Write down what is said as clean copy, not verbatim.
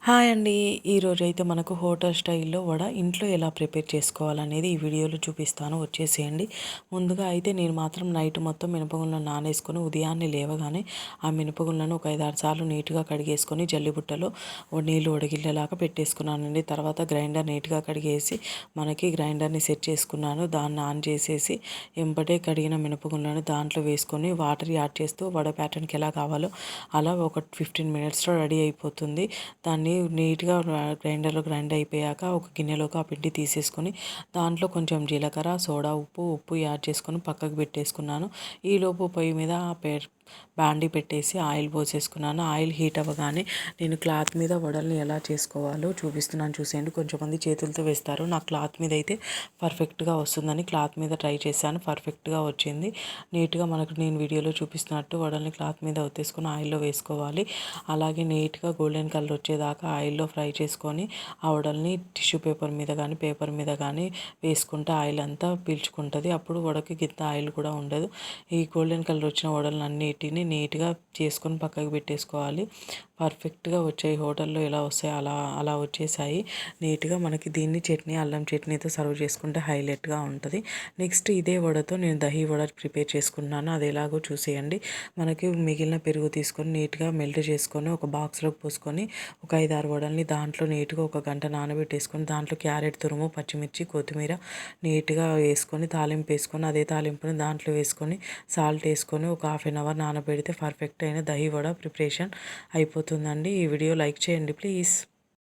Hi అండి. ఈరోజైతే మనకు హోటల్ స్టైల్‌లో వడ ఇంట్లో ఎలా ప్రిపేర్ చేసుకోవాలనేది ఈ వీడియోలో చూపిస్తాను. వచ్చేసేయండి. ముందుగా అయితే నేను మాత్రం నైట్ మొత్తం మినపగుండ్లను నానేసుకొని ఉదయాన్నే లేవగానే ఆ మినపగుండ్లను ఒక 5, 6 సార్లు నీట్‌గా కడిగేసుకొని జల్లిబుట్టలో నీళ్లు వడగిళ్ళేలాగా పెట్టేసుకున్నానండి. తర్వాత గ్రైండర్ నీట్‌గా కడిగేసి మనకి గ్రైండర్‌ని సెట్ చేసుకున్నాను. దాన్ని ఆన్ చేసేసి ఎంబటే కడిగిన మినపగుండ్లను దాంట్లో వేసుకొని వాటర్ యాడ్ చేస్తూ వడ ప్యాటర్న్‌కి ఎలా కావాలో అలా ఒక 15 మినిట్స్‌లో రెడీ అయిపోతుంది. దాన్ని నీట్‌గా గ్రైండర్‌లో గ్రైండ్ అయిపోయాక ఒక గిన్నెలోకి ఆ పిండి తీసేసుకొని దాంట్లో కొంచెం జీలకర్ర, సోడా ఉప్పు యాడ్ చేసుకొని పక్కకు పెట్టేసుకున్నాను. ఈలోపు పొయ్యి మీద బాండీ పెట్టేసి ఆయిల్ పోసేసుకున్నాను. ఆయిల్ హీట్ అవ్వగానే నేను క్లాత్ మీద వడల్ని ఎలా చేసుకోవాలో చూపిస్తున్నాను చూసేయండి. కొంచెంమంది చేతులతో వేస్తారు. నా క్లాత్ మీద అయితే పర్ఫెక్ట్గా వస్తుందని క్లాత్ మీద ట్రై చేశాను. పర్ఫెక్ట్గా వచ్చింది. నీట్‌గా మనకు నేను వీడియోలో చూపిస్తున్నట్టు వడల్ని క్లాత్ మీద ఒత్తేసుకొని ఆయిల్లో వేసుకోవాలి. అలాగే నీట్‌గా గోల్డెన్ కలర్ వచ్చేదాకా ఆయిల్లో ఫ్రై చేసుకొని ఆ వడల్ని టిష్యూ పేపర్ మీద కానీ పేపర్ మీద కానీ వేసుకుంటే ఆయిల్ అంతా పీల్చుకుంటుంది. అప్పుడు వడకి గిత్త ఆయిల్ కూడా ఉండదు. ఈ గోల్డెన్ కలర్ వచ్చిన వడలన్నిటిని నీట్‌గా చేసుకొని పక్కకు పెట్టేసుకోవాలి. పర్ఫెక్ట్‌గా వచ్చాయి. హోటల్లో ఎలా వస్తాయో అలా వచ్చేసాయి. నీట్‌గా మనకి దీన్ని చట్నీ, అల్లం చట్నీతో సర్వ్ చేసుకుంటే హైలైట్‌గా ఉంటుంది. నెక్స్ట్ ఇదే వడతో నేను దహి వడ ప్రిపేర్ చేసుకున్నాను. అది ఎలాగో చూసేయండి. మనకి మిగిలిన పెరుగు తీసుకొని నీట్‌గా మెల్ట్ చేసుకొని ఒక బాక్స్‌లోకి పోసుకొని ఒక 5, 6 వడల్ని దాంట్లో నీట్‌గా ఒక గంట నానబెట్టేసుకొని దాంట్లో క్యారెట్ తురుము, పచ్చిమిర్చి, కొత్తిమీర నీట్‌గా వేసుకొని తాలింపు వేసుకొని అదే తాలింపుని దాంట్లో వేసుకొని సాల్ట్ వేసుకొని ఒక హాఫ్ అన్ అవర్ నానబెడితే పర్ఫెక్ట్ అయిన దహి వడ ప్రిపరేషన్ అయిపోతుందండి. ఈ వీడియో లైక్ చేయండి ప్లీజ్.